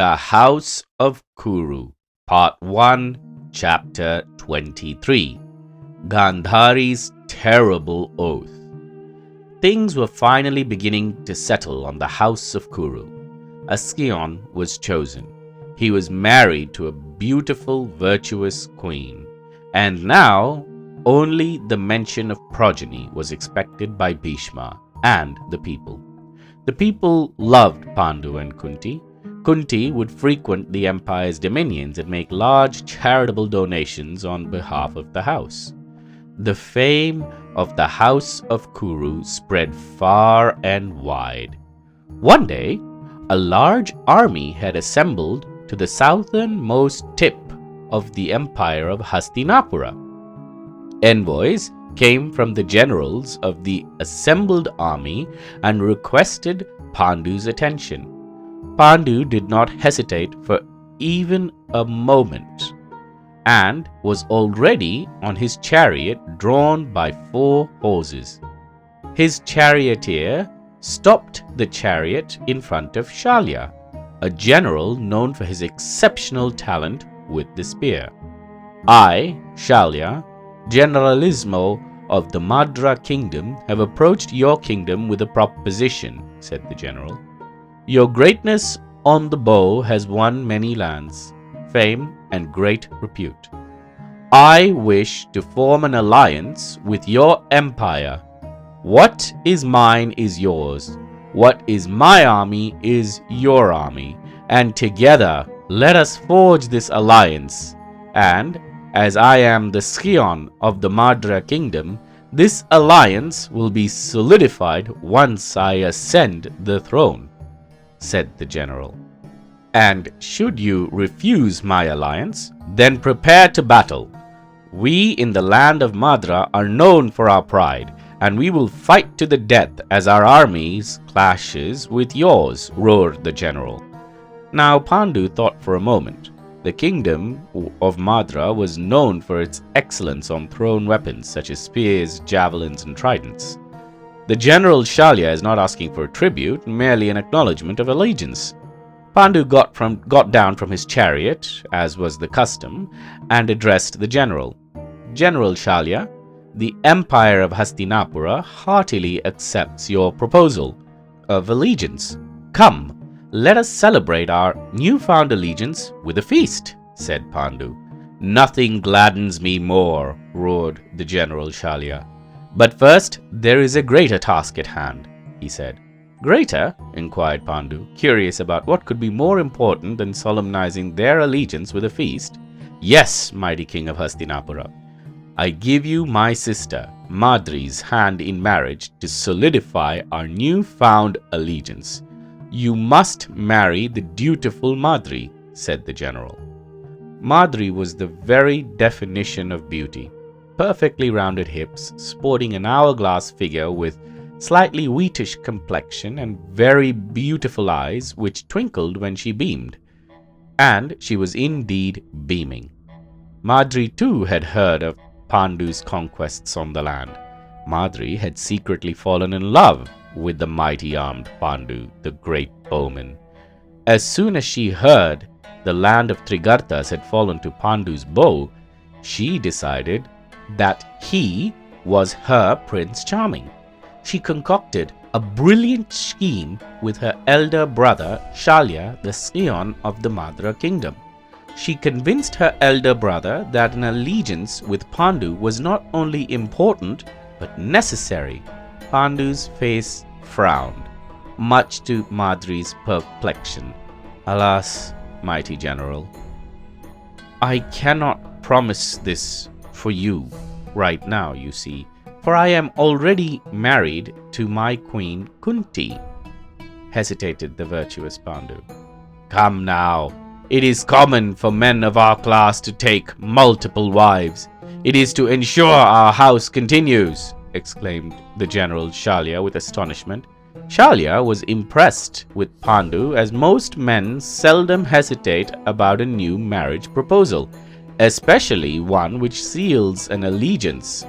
The House of Kuru, Part 1, Chapter 23. Gandhari's Terrible Oath. Things were finally beginning to settle on the House of Kuru. A scion was chosen. He was married to a beautiful, virtuous queen. And now, only the mention of progeny was expected by Bhishma and the people. The people loved Pandu and Kunti. Kunti would frequent the empire's dominions and make large charitable donations on behalf of the house. The fame of the House of Kuru spread far and wide. One day, a large army had assembled to the southernmost tip of the empire of Hastinapura. Envoys came from the generals of the assembled army and requested Pandu's attention. Pandu did not hesitate for even a moment and was already on his chariot drawn by 4 horses. His charioteer stopped the chariot in front of Shalya, a general known for his exceptional talent with the spear. I, Shalya, Generalissimo of the Madra kingdom, have approached your kingdom with a proposition, said the general. Your greatness on the bow has won many lands, fame, and great repute. I wish to form an alliance with your empire. What is mine is yours. What is my army is your army. And together let us forge this alliance. And as I am the scion of the Madra kingdom, this alliance will be solidified once I ascend the throne, said the general. And should you refuse my alliance, then prepare to battle. We in the land of Madra are known for our pride, and we will fight to the death as our armies clashes with yours, roared the general. Now Pandu thought for a moment. The kingdom of Madra was known for its excellence on thrown weapons such as spears, javelins, and tridents. The general Shalya is not asking for a tribute, merely an acknowledgement of allegiance. Pandu got down from his chariot, as was the custom, and addressed the general. General Shalya, the empire of Hastinapura heartily accepts your proposal of allegiance. Come, let us celebrate our newfound allegiance with a feast, said Pandu. Nothing gladdens me more, roared the general Shalya. But first, there is a greater task at hand, he said. Greater? Inquired Pandu, curious about what could be more important than solemnizing their allegiance with a feast. Yes, mighty king of Hastinapura. I give you my sister, Madri's hand in marriage to solidify our newfound allegiance. You must marry the dutiful Madri, said the general. Madri was the very definition of beauty. Perfectly rounded hips, sporting an hourglass figure with slightly wheatish complexion and very beautiful eyes which twinkled when she beamed. And she was indeed beaming. Madri too had heard of Pandu's conquests on the land. Madri had secretly fallen in love with the mighty-armed Pandu, the great bowman. As soon as she heard the land of Trigartas had fallen to Pandu's bow, she decided that he was her Prince Charming. She concocted a brilliant scheme with her elder brother Shalya, the scion of the Madra kingdom. She convinced her elder brother that an allegiance with Pandu was not only important but necessary. Pandu's face frowned, much to Madri's perplexion. Alas, mighty general, I cannot promise this for you right now, you see, for I am already married to my queen Kunti, hesitated the virtuous Pandu. Come now, it is common for men of our class to take multiple wives. It is to ensure our house continues, exclaimed the general Shalya with astonishment. Shalya was impressed with Pandu, as most men seldom hesitate about a new marriage proposal, especially one which seals an allegiance.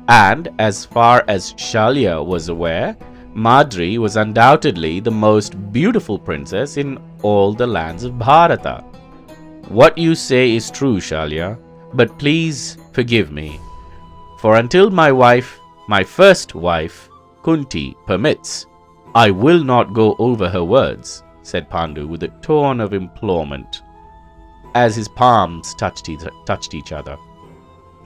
And as far as Shalya was aware, Madri was undoubtedly the most beautiful princess in all the lands of Bharata. What you say is true, Shalya, but please forgive me, for until my first wife, Kunti, permits, I will not go over her words, said Pandu with a tone of implorement, as his palms touched each other.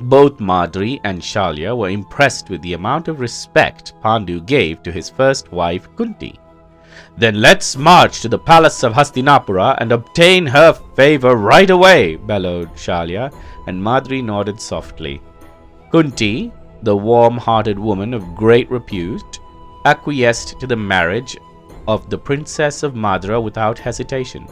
Both Madri and Shalya were impressed with the amount of respect Pandu gave to his first wife Kunti. Then let's march to the palace of Hastinapura and obtain her favor right away, bellowed Shalya, and Madri nodded softly. Kunti, the warm-hearted woman of great repute, acquiesced to the marriage of the princess of Madra without hesitation.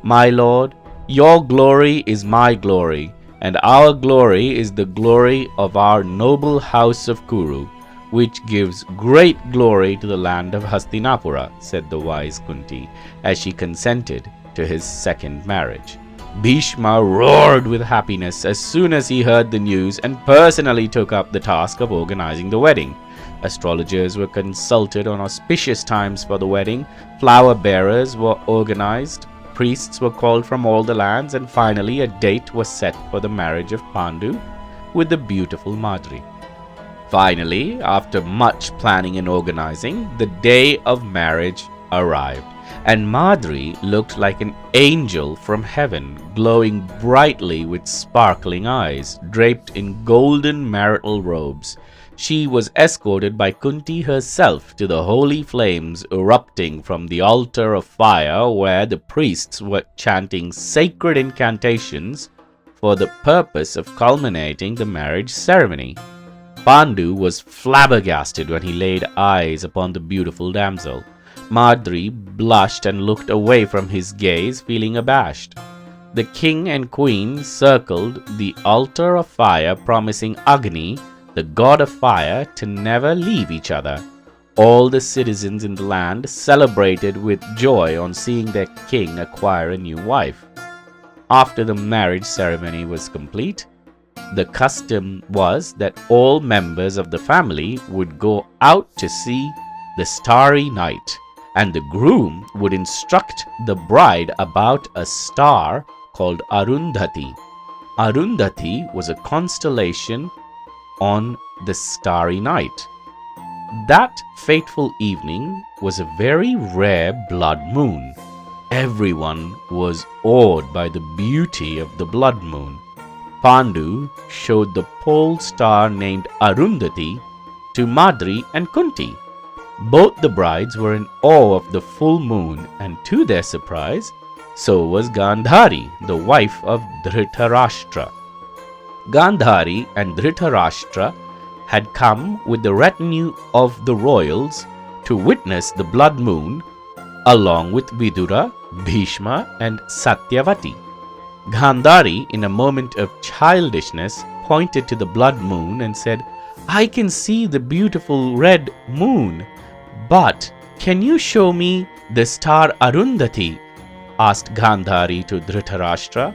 My lord, your glory is my glory, and our glory is the glory of our noble house of Kuru, which gives great glory to the land of Hastinapura, said the wise Kunti, as she consented to his second marriage. Bhishma roared with happiness as soon as he heard the news and personally took up the task of organizing the wedding. Astrologers were consulted on auspicious times for the wedding, flower bearers were organized, priests were called from all the lands, and finally a date was set for the marriage of Pandu with the beautiful Madri. Finally, after much planning and organizing, the day of marriage arrived, and Madri looked like an angel from heaven, glowing brightly with sparkling eyes, draped in golden marital robes. She was escorted by Kunti herself to the holy flames erupting from the altar of fire, where the priests were chanting sacred incantations for the purpose of culminating the marriage ceremony. Pandu was flabbergasted when he laid eyes upon the beautiful damsel. Madri blushed and looked away from his gaze, feeling abashed. The king and queen circled the altar of fire, promising Agni, the god of fire, to never leave each other. All the citizens in the land celebrated with joy on seeing their king acquire a new wife. After the marriage ceremony was complete, the custom was that all members of the family would go out to see the starry night, and the groom would instruct the bride about a star called Arundhati. Arundhati was a constellation on the starry night. That fateful evening was a very rare blood moon. Everyone was awed by the beauty of the blood moon. Pandu showed the pole star named Arundhati to Madri and Kunti. Both the brides were in awe of the full moon, and to their surprise, so was Gandhari, the wife of Dhritarashtra. Gandhari and Dhritarashtra had come with the retinue of the royals to witness the blood moon, along with Vidura, Bhishma, and Satyavati. Gandhari, in a moment of childishness, pointed to the blood moon and said, "I can see the beautiful red moon, but can you show me the star Arundhati?" asked Gandhari to Dhritarashtra.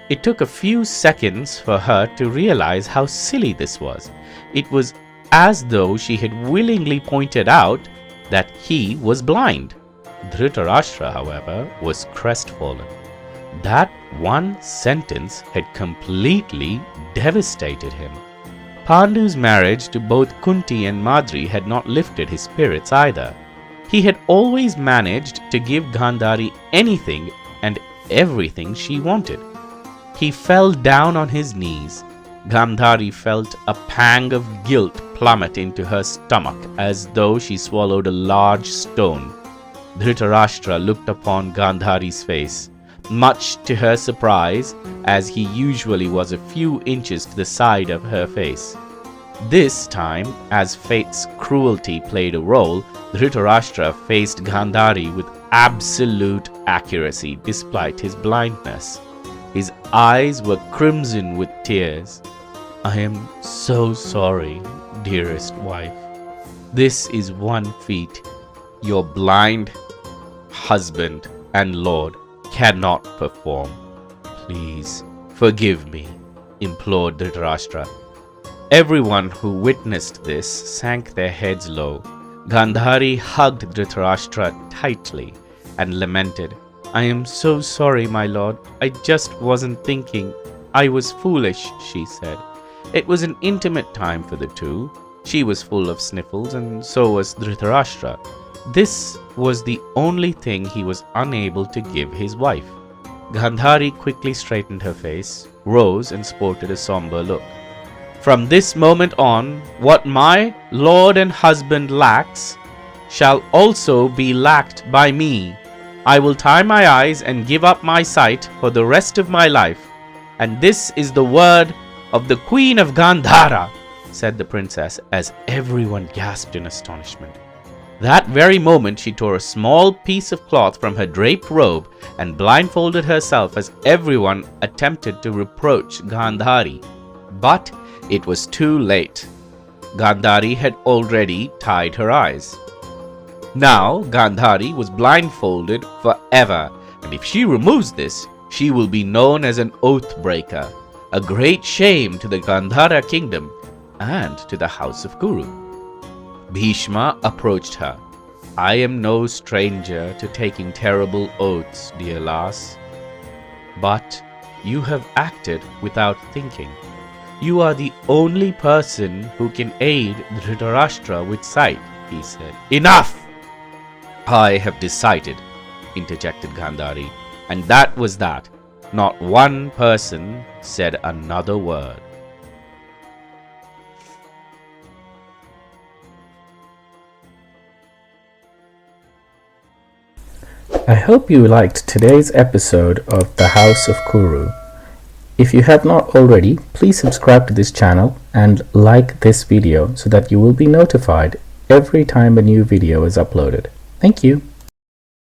It took a few seconds for her to realize how silly this was. It was as though she had willingly pointed out that he was blind. Dhritarashtra, however, was crestfallen. That one sentence had completely devastated him. Pandu's marriage to both Kunti and Madri had not lifted his spirits either. He had always managed to give Gandhari anything and everything she wanted. He fell down on his knees. Gandhari felt a pang of guilt plummet into her stomach as though she swallowed a large stone. Dhritarashtra looked upon Gandhari's face, much to her surprise, as he usually was a few inches to the side of her face. This time, as fate's cruelty played a role, Dhritarashtra faced Gandhari with absolute accuracy despite his blindness. His eyes were crimson with tears. "I am so sorry, dearest wife. This is one feat your blind husband and lord cannot perform. Please forgive me," implored Dhritarashtra. Everyone who witnessed this sank their heads low. Gandhari hugged Dhritarashtra tightly and lamented. I am so sorry, my lord. I just wasn't thinking. I was foolish, she said. It was an intimate time for the two. She was full of sniffles, and so was Dhritarashtra. This was the only thing he was unable to give his wife. Gandhari quickly straightened her face, rose, and sported a somber look. From this moment on, what my lord and husband lacks shall also be lacked by me. I will tie my eyes and give up my sight for the rest of my life. And this is the word of the Queen of Gandhara, said the princess, as everyone gasped in astonishment. That very moment she tore a small piece of cloth from her draped robe and blindfolded herself as everyone attempted to reproach Gandhari. But it was too late. Gandhari had already tied her eyes. Now Gandhari was blindfolded forever, and if she removes this, she will be known as an oath breaker, a great shame to the Gandhara kingdom and to the house of Kuru. Bhishma approached her. I am no stranger to taking terrible oaths, dear lass. But you have acted without thinking. You are the only person who can aid Dhritarashtra with sight, he said. Enough! I have decided, interjected Gandhari, and that was that. Not one person said another word. I hope you liked today's episode of The House of Kuru. If you have not already, please subscribe to this channel and like this video so that you will be notified every time a new video is uploaded. Thank you.